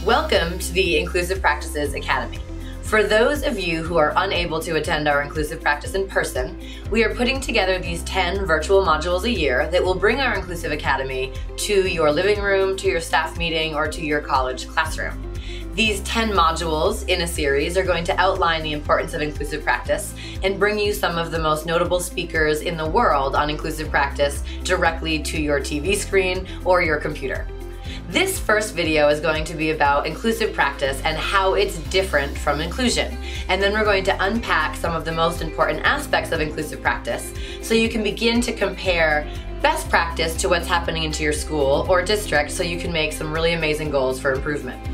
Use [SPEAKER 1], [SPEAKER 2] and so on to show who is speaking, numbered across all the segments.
[SPEAKER 1] Welcome to the Inclusive Practices Academy. For those of you who are unable to attend our inclusive practice in person, we are putting together these 10 virtual modules a year that will bring our Inclusive Academy to your living room, to your staff meeting, or to your college classroom. These 10 modules in a series are going to outline the importance of inclusive practice and bring you some of the most notable speakers in the world on inclusive practice directly to your TV screen or your computer. This first video is going to be about inclusive practice and how it's different from inclusion. And then we're going to unpack some of the most important aspects of inclusive practice so you can begin to compare best practice to what's happening into your school or district so you can make some really amazing goals for improvement.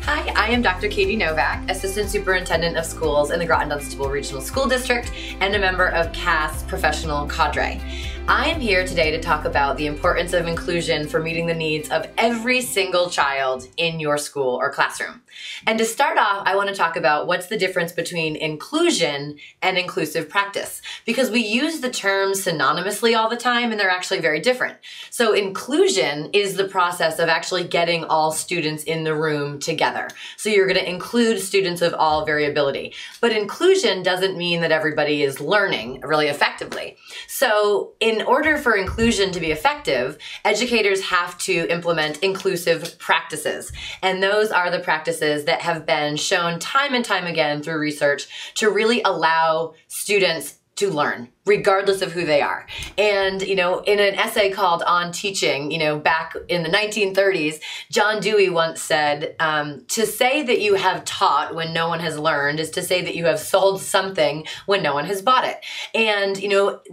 [SPEAKER 1] Hi, I am Dr. Katie Novak, Assistant Superintendent of Schools in the Groton-Dunstable Regional School District and a member of CAST Professional Cadre. I am here today to talk about the importance of inclusion for meeting the needs of every single child in your school or classroom. And to start off, I want to talk about what's the difference between inclusion and inclusive practice, because we use the terms synonymously all the time and they're actually very different. So inclusion is the process of actually getting all students in the room together. So you're going to include students of all variability. But inclusion doesn't mean that everybody is learning really effectively. So in order for inclusion to be effective, educators have to implement inclusive practices. And those are the practices that have been shown time and time again through research to really allow students to learn, regardless of who they are. And, in an essay called On Teaching, back in the 1930s, John Dewey once said, to say that you have taught when no one has learned is to say that you have sold something when no one has bought it. And,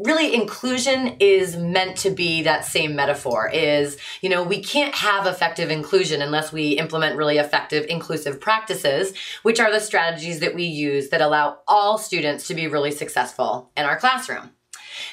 [SPEAKER 1] really inclusion is meant to be that same metaphor is, we can't have effective inclusion unless we implement really effective inclusive practices, which are the strategies that we use that allow all students to be really successful in our classroom.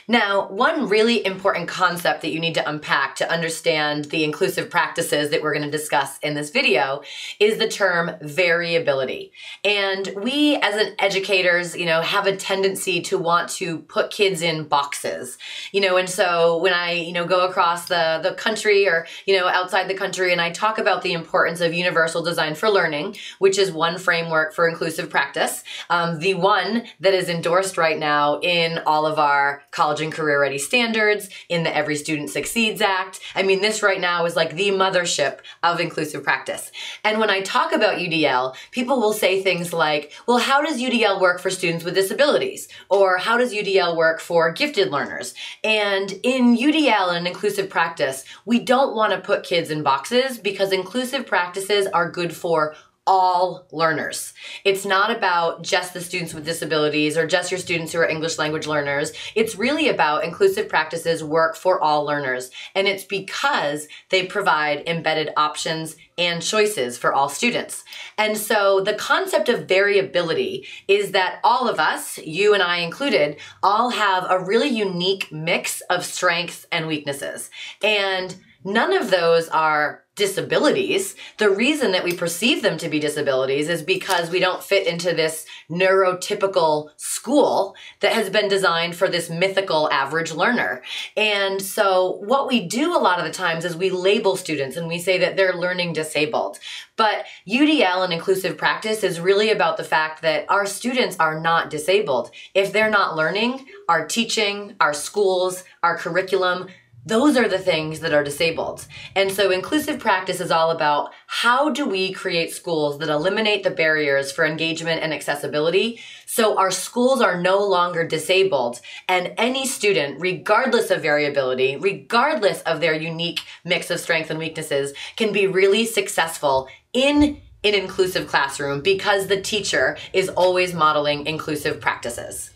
[SPEAKER 1] Now, one really important concept that you need to unpack to understand the inclusive practices that we're going to discuss in this video is the term variability. And we as educators, have a tendency to want to put kids in boxes, and so when I, go across the country or, outside the country and I talk about the importance of universal design for learning, which is one framework for inclusive practice, the one that is endorsed right now in all of our college and career ready standards, in the Every Student Succeeds Act. This right now is like the mothership of inclusive practice. And when I talk about UDL, people will say things like, well, how does UDL work for students with disabilities? Or how does UDL work for gifted learners? And in UDL and inclusive practice, we don't want to put kids in boxes because inclusive practices are good for all learners. It's not about just the students with disabilities or just your students who are English language learners. It's really about inclusive practices work for all learners. And it's because they provide embedded options and choices for all students. And so the concept of variability is that all of us, you and I included, all have a really unique mix of strengths and weaknesses. And none of those are disabilities. The reason that we perceive them to be disabilities is because we don't fit into this neurotypical school that has been designed for this mythical average learner. And so what we do a lot of the times is we label students and we say that they're learning disabled. But UDL and inclusive practice is really about the fact that our students are not disabled. If they're not learning, our teaching, our schools, our curriculum, those are the things that are disabled. And so inclusive practice is all about how do we create schools that eliminate the barriers for engagement and accessibility so our schools are no longer disabled and any student, regardless of variability, regardless of their unique mix of strengths and weaknesses, can be really successful in an inclusive classroom because the teacher is always modeling inclusive practices.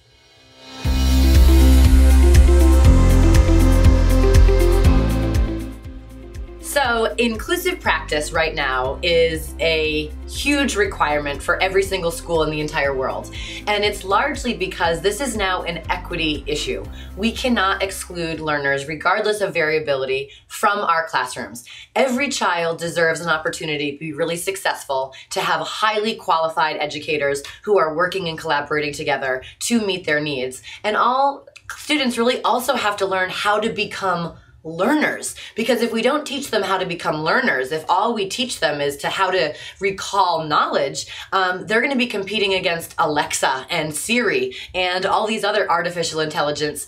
[SPEAKER 1] So inclusive practice right now is a huge requirement for every single school in the entire world. And it's largely because this is now an equity issue. We cannot exclude learners, regardless of variability, from our classrooms. Every child deserves an opportunity to be really successful, to have highly qualified educators who are working and collaborating together to meet their needs. And all students really also have to learn how to become learners. Because if we don't teach them how to become learners, if all we teach them is to how to recall knowledge, they're going to be competing against Alexa and Siri and all these other artificial intelligence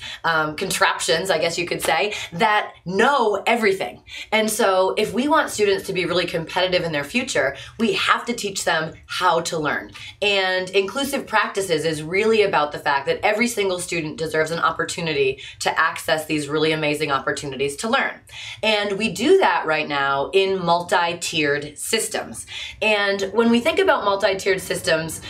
[SPEAKER 1] contraptions, I guess you could say, that know everything. And so if we want students to be really competitive in their future, we have to teach them how to learn. And inclusive practices is really about the fact that every single student deserves an opportunity to access these really amazing opportunities to learn. And we do that right now in multi-tiered systems. And when we think about multi-tiered systems,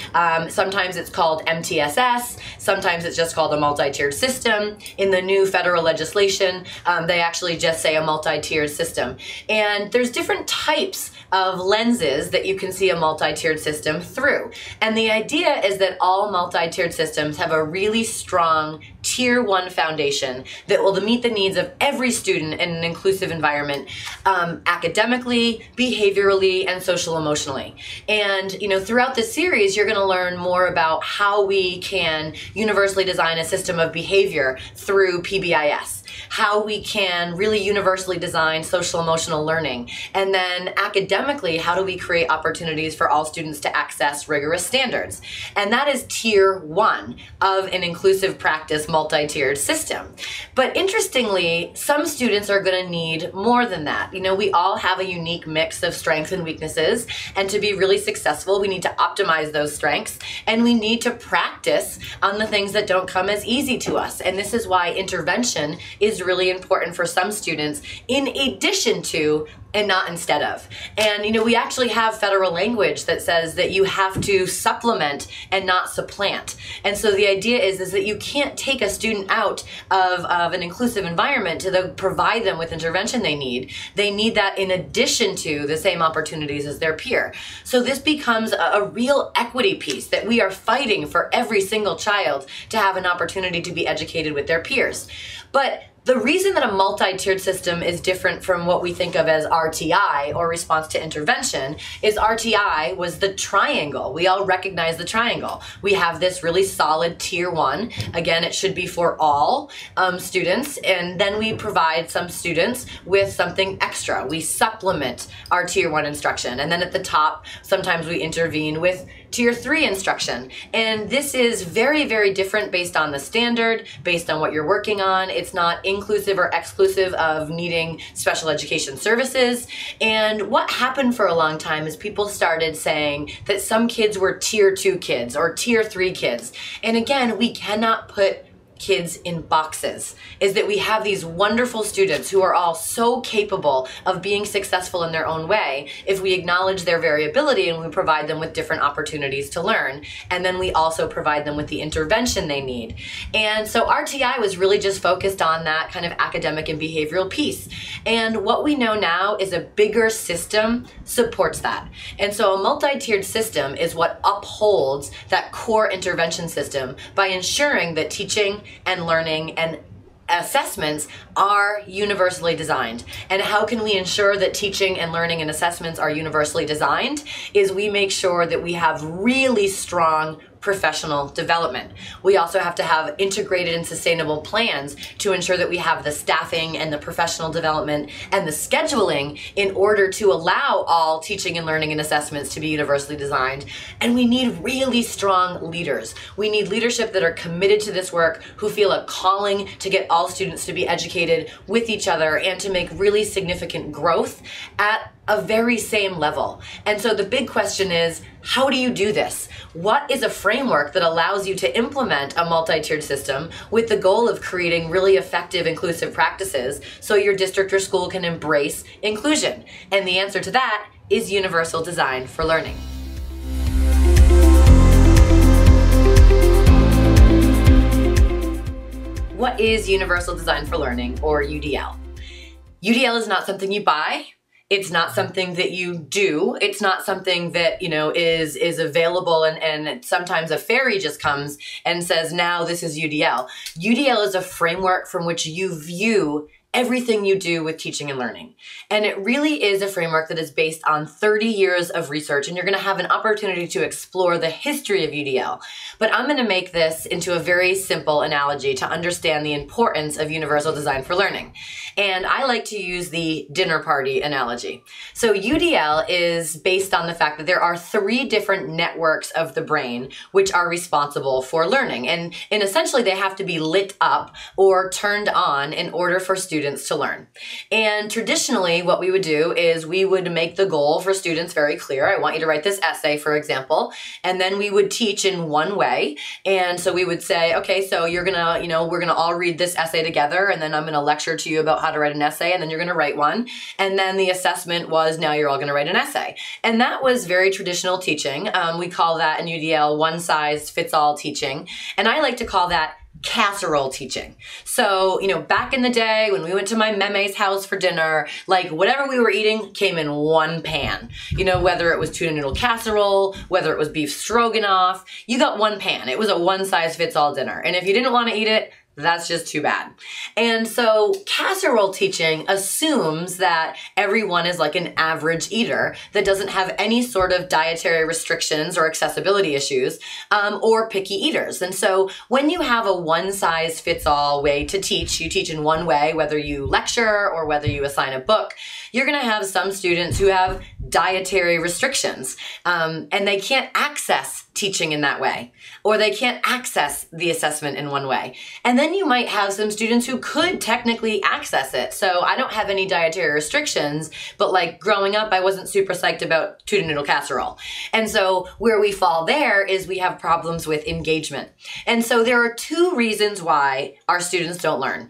[SPEAKER 1] sometimes it's called MTSS, sometimes it's just called a multi-tiered system. In the new federal legislation, they actually just say a multi-tiered system. And there's different types of lenses that you can see a multi-tiered system through. And the idea is that all multi-tiered systems have a really strong tier 1 foundation that will meet the needs of every student in an inclusive environment, academically, behaviorally, and social emotionally. And throughout this series, you're going to learn more about how we can universally design a system of behavior through PBIS, how we can really universally design social emotional learning, and then academically, how do we create opportunities for all students to access rigorous standards. And that is tier 1 of an inclusive practice multi-tiered system. But interestingly, some students are going to need more than that. We all have a unique mix of strengths and weaknesses, and to be really successful, we need to optimize those strengths, and we need to practice on the things that don't come as easy to us. And this is why intervention is really important for some students, in addition to and not instead of. And we actually have federal language that says that you have to supplement and not supplant. And so the idea is that you can't take a student out of an inclusive environment to provide them with intervention they need. They need that in addition to the same opportunities as their peer. So this becomes a real equity piece that we are fighting for every single child to have an opportunity to be educated with their peers. But the reason that a multi-tiered system is different from what we think of as RTI, or response to intervention, is RTI was the triangle. We all recognize the triangle. We have this really solid tier 1. Again, it should be for all students, and then we provide some students with something extra. We supplement our tier 1 instruction, and then at the top, sometimes we intervene with tier 3 instruction. And this is very, very different based on the standard, based on what you're working on. It's not inclusive or exclusive of needing special education services. And what happened for a long time is people started saying that some kids were tier 2 kids or tier 3 kids. And again, we cannot put kids in boxes, is that we have these wonderful students who are all so capable of being successful in their own way if we acknowledge their variability and we provide them with different opportunities to learn. And then we also provide them with the intervention they need. And so RTI was really just focused on that kind of academic and behavioral piece. And what we know now is a bigger system supports that. And so a multi-tiered system is what upholds that core intervention system by ensuring that teaching and learning and assessments are universally designed. And how can we ensure that teaching and learning and assessments are universally designed is we make sure that we have really strong professional development. We also have to have integrated and sustainable plans to ensure that we have the staffing and the professional development and the scheduling in order to allow all teaching and learning and assessments to be universally designed. And we need really strong leaders. We need leadership that are committed to this work, who feel a calling to get all students to be educated with each other and to make really significant growth at a very same level. And so the big question is, how do you do this? What is a framework that allows you to implement a multi-tiered system with the goal of creating really effective inclusive practices so your district or school can embrace inclusion? And the answer to that is universal design for learning. What is Universal Design for Learning, or UDL? UDL is not something you buy. It's not something that you do. It's not something that, is available and sometimes a fairy just comes and says, now this is UDL. UDL is a framework from which you view everything you do with teaching and learning. And it really is a framework that is based on 30 years of research, and you're going to have an opportunity to explore the history of UDL. But I'm going to make this into a very simple analogy to understand the importance of universal design for learning. And I like to use the dinner party analogy. So UDL is based on the fact that there are 3 different networks of the brain which are responsible for learning. And essentially they have to be lit up or turned on in order for students to learn. And traditionally, what we would do is we would make the goal for students very clear. I want you to write this essay, for example, and then we would teach in one way. And so we would say, okay, so you're gonna, we're gonna all read this essay together, and then I'm gonna lecture to you about how to write an essay, and then you're gonna write one. And then the assessment was, now you're all gonna write an essay. And that was very traditional teaching. We call that in UDL one-size-fits-all teaching. And I like to call that casserole teaching. So, back in the day when we went to my meme's house for dinner, like whatever we were eating came in one pan. Whether it was tuna noodle casserole, whether it was beef stroganoff, you got one pan. It was a one-size-fits-all dinner. And if you didn't want to eat it, that's just too bad. And so casserole teaching assumes that everyone is like an average eater that doesn't have any sort of dietary restrictions or accessibility issues, or picky eaters. And so when you have a one-size-fits-all way to teach, you teach in one way, whether you lecture or whether you assign a book, you're gonna have some students who have dietary restrictions, and they can't access teaching in that way, or they can't access the assessment in one way. And then you might have some students who could technically access it. So I don't have any dietary restrictions, but like growing up, I wasn't super psyched about tuna noodle casserole. And so where we fall there is we have problems with engagement. And so there are 2 reasons why our students don't learn: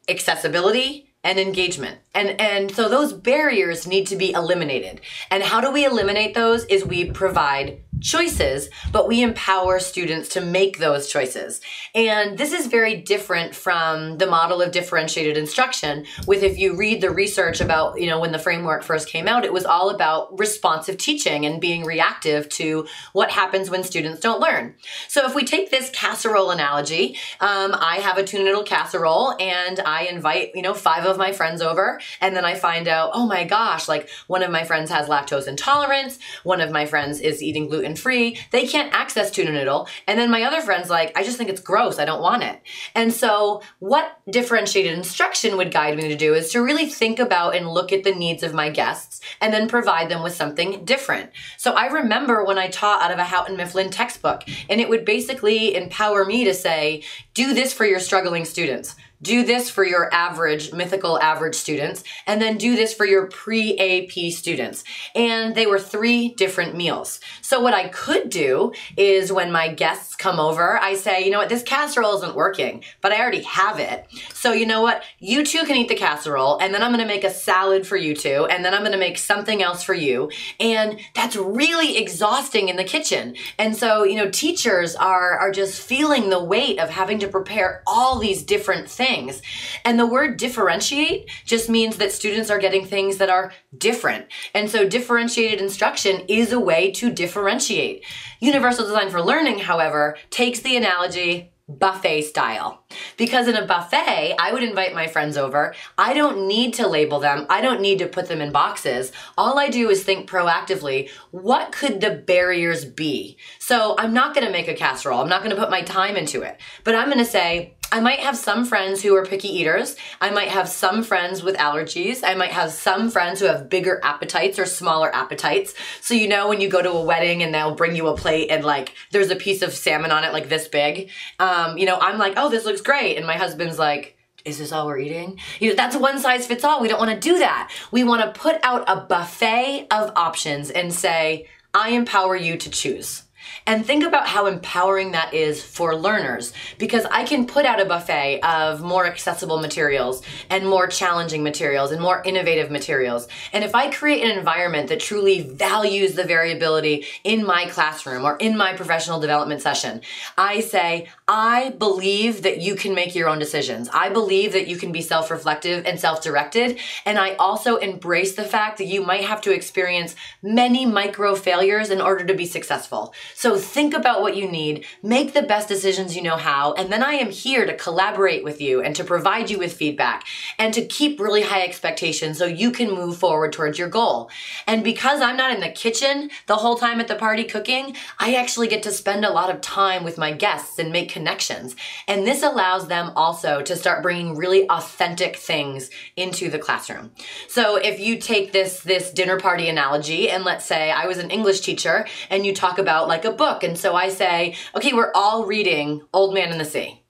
[SPEAKER 1] accessibility and engagement. And so those barriers need to be eliminated. And how do we eliminate those? Is we provide choices, but we empower students to make those choices. And this is very different from the model of differentiated instruction with, if you read the research about, when the framework first came out, it was all about responsive teaching and being reactive to what happens when students don't learn. So if we take this casserole analogy, I have a tuna noodle casserole and I invite, 5 of my friends over, and then I find out, oh my gosh, like one of my friends has lactose intolerance, one of my friends is eating gluten-free, they can't access tuna noodle, and then my other friend's like, I just think it's gross, I don't want it. And so what differentiated instruction would guide me to do is to really think about and look at the needs of my guests and then provide them with something different. So I remember when I taught out of a Houghton Mifflin textbook, and it would basically empower me to say, do this for your struggling students. Do this for your average, mythical average students, and then do this for your pre-AP students. And they were 3 different meals. So what I could do is when my guests come over, I say, you know what, this casserole isn't working, but I already have it. So you know what, you 2 can eat the casserole, and then I'm gonna make a salad for you 2, and then I'm gonna make something else for you. And that's really exhausting in the kitchen. And so, teachers are just feeling the weight of having to prepare all these different things. And the word differentiate just means that students are getting things that are different. And so differentiated instruction is a way to differentiate. Universal design for learning, however, takes the analogy buffet style. Because in a buffet, I would invite my friends over. I don't need to label them. I don't need to put them in boxes. All I do is think proactively, what could the barriers be? So I'm not gonna make a casserole. I'm not gonna put my time into it. But I'm gonna say, I might have some friends who are picky eaters. I might have some friends with allergies. I might have some friends who have bigger appetites or smaller appetites. So when you go to a wedding and they'll bring you a plate and like there's a piece of salmon on it like this big, I'm like, oh, this looks great. And my husband's like, is this all we're eating? That's one size fits all. We don't want to do that. We want to put out a buffet of options and say, I empower you to choose. And think about how empowering that is for learners, because I can put out a buffet of more accessible materials and more challenging materials and more innovative materials. And if I create an environment that truly values the variability in my classroom or in my professional development session, I say, I believe that you can make your own decisions. I believe that you can be self-reflective and self-directed. And I also embrace the fact that you might have to experience many micro failures in order to be successful. So think about what you need, make the best decisions you know how, and then I am here to collaborate with you and to provide you with feedback and to keep really high expectations so you can move forward towards your goal. And because I'm not in the kitchen the whole time at the party cooking, I actually get to spend a lot of time with my guests and make connections. And this allows them also to start bringing really authentic things into the classroom. So if you take this dinner party analogy, and let's say I was an English teacher and you talk about like a book, and so I say, okay, we're all reading Old Man and the Sea.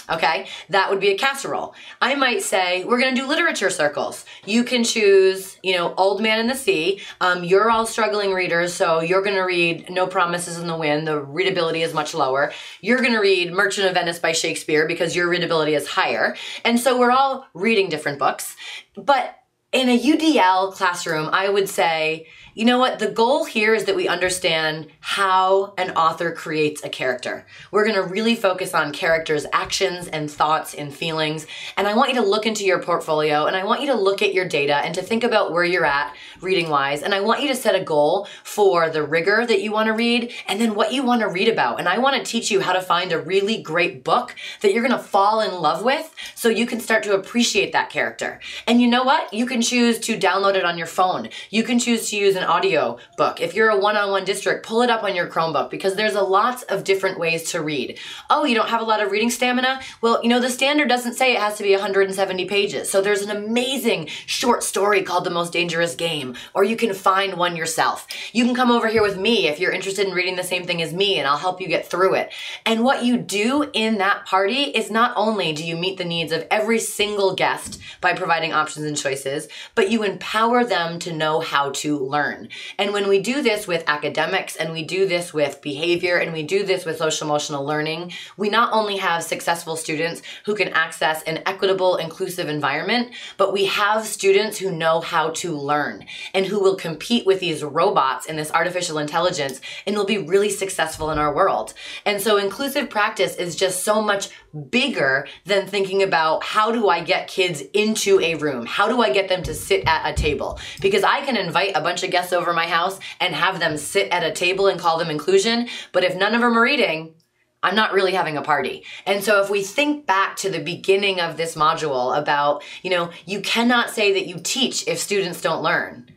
[SPEAKER 1] Okay, that would be a casserole. I might say, we're gonna do literature circles. You can choose, Old Man and the Sea. You're all struggling readers, so you're gonna read No Promises in the Wind. The readability is much lower. You're gonna read Merchant of Venice by Shakespeare because your readability is higher. And so we're all reading different books. But in a UDL classroom, I would say, you know what? The goal here is that we understand how an author creates a character. We're going to really focus on characters' actions and thoughts and feelings. And I want you to look into your portfolio, and I want you to look at your data and to think about where you're at reading-wise. And I want you to set a goal for the rigor that you want to read and then what you want to read about. And I want to teach you how to find a really great book that you're going to fall in love with so you can start to appreciate that character. And you know what? You can choose to download it on your phone. You can choose to use an audio book. If you're a one-on-one district, pull it up on your Chromebook because there's a lots of different ways to read. Oh, you don't have a lot of reading stamina? Well, the standard doesn't say it has to be 170 pages. So there's an amazing short story called The Most Dangerous Game, or you can find one yourself. You can come over here with me if you're interested in reading the same thing as me, and I'll help you get through it. And what you do in that party is not only do you meet the needs of every single guest by providing options and choices, but you empower them to know how to learn. And when we do this with academics, and we do this with behavior, and we do this with social emotional learning, we not only have successful students who can access an equitable, inclusive environment, but we have students who know how to learn and who will compete with these robots and this artificial intelligence and will be really successful in our world. And so inclusive practice is just so much bigger than thinking about how do I get kids into a room? How do I get them to sit at a table? Because I can invite a bunch of guests over my house and have them sit at a table and call them inclusion, but if none of them are reading, I'm not really having a party. And so if we think back to the beginning of this module about, you cannot say that you teach if students don't learn.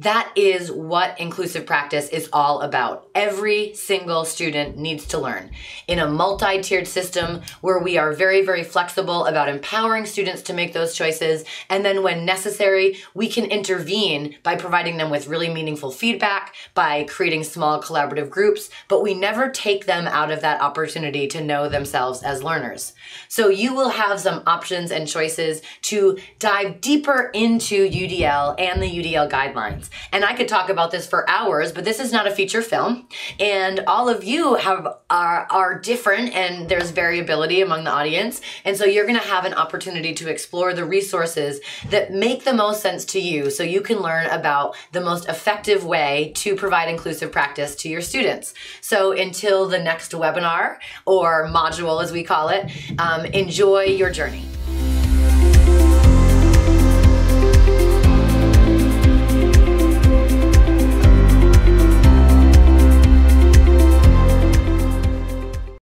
[SPEAKER 1] That is what inclusive practice is all about. Every single student needs to learn in a multi-tiered system where we are very, very flexible about empowering students to make those choices. And then when necessary, we can intervene by providing them with really meaningful feedback, by creating small collaborative groups, but we never take them out of that opportunity to know themselves as learners. So you will have some options and choices to dive deeper into UDL and the UDL guidelines. And I could talk about this for hours, but this is not a feature film. And all of you are different, and there's variability among the audience. And so you're gonna have an opportunity to explore the resources that make the most sense to you so you can learn about the most effective way to provide inclusive practice to your students. So until the next webinar, or module as we call it, enjoy your journey.